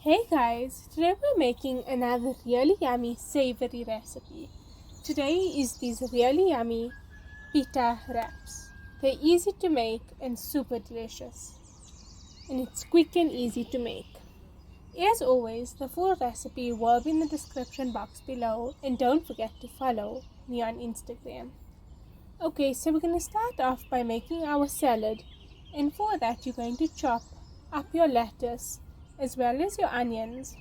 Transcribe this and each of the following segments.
Hey guys, today we're making another really yummy savory recipe. Today is these really yummy pita wraps. They're easy to make and super delicious. And it's quick and easy to make. As always, the full recipe will be in the description box below, and don't forget to follow me on Instagram. Okay, so we're going to start off by making our salad, and for that you're going to chop up your lettuce as well as your onions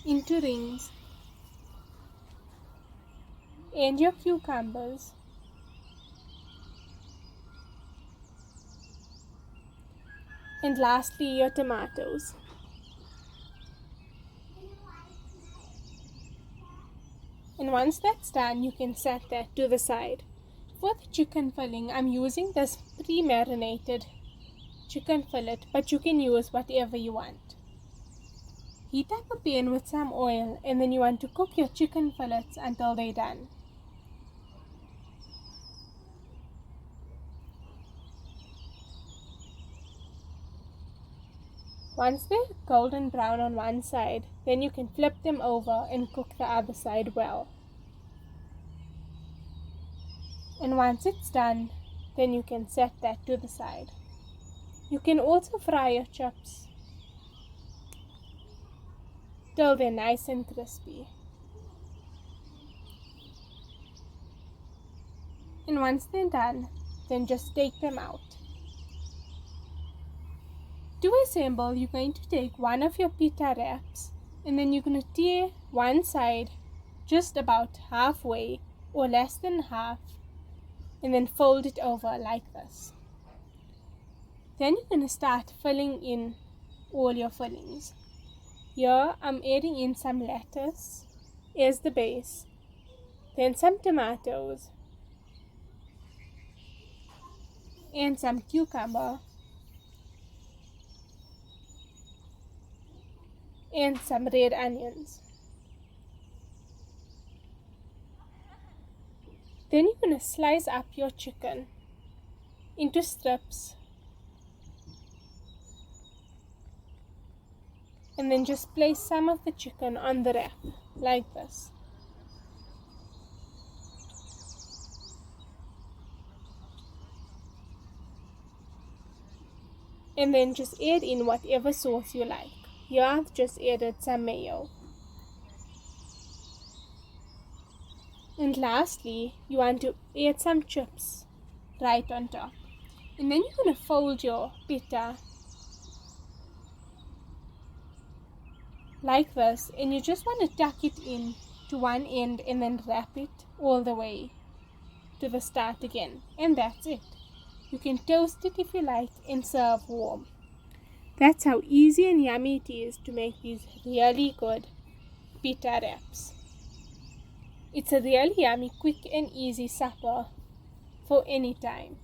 into rings, and your cucumbers, and lastly your tomatoes. And once that's done, you can set that to the side. For the chicken filling, I'm using this pre-marinated chicken fillet, but you can use whatever you want. Heat up a pan with some oil, and then you want to cook your chicken fillets until they're done. Once they're golden brown on one side, then you can flip them over and cook the other side well. And once it's done, then you can set that to the side. You can also fry your chips till they're nice and crispy. And once they're done, then just take them out. To assemble, you're going to take one of your pita wraps, and then you're going to tear one side just about halfway or less than half, and then fold it over like this. Then you're going to start filling in all your fillings. Here I'm adding in some lettuce as the base, then some tomatoes, and some cucumber, and some red onions. Then you're going to slice up your chicken into strips, and then just place some of the chicken on the wrap like this. And then just add in whatever sauce you like. Here I've just added some mayo. And lastly, you want to add some chips right on top. And then you're going to fold your pita like this, and you just want to tuck it in to one end and then wrap it all the way to the start again. And that's it. You can toast it if you like and serve warm. That's how easy and yummy it is to make these really good pita wraps. It's a really yummy, quick and easy supper for any time.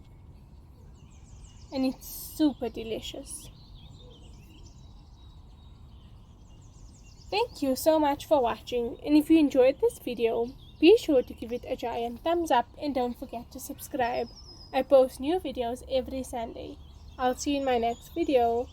And it's super delicious. Thank you so much for watching, and if you enjoyed this video, be sure to give it a giant thumbs up and don't forget to subscribe. I post new videos every Sunday. I'll see you in my next video.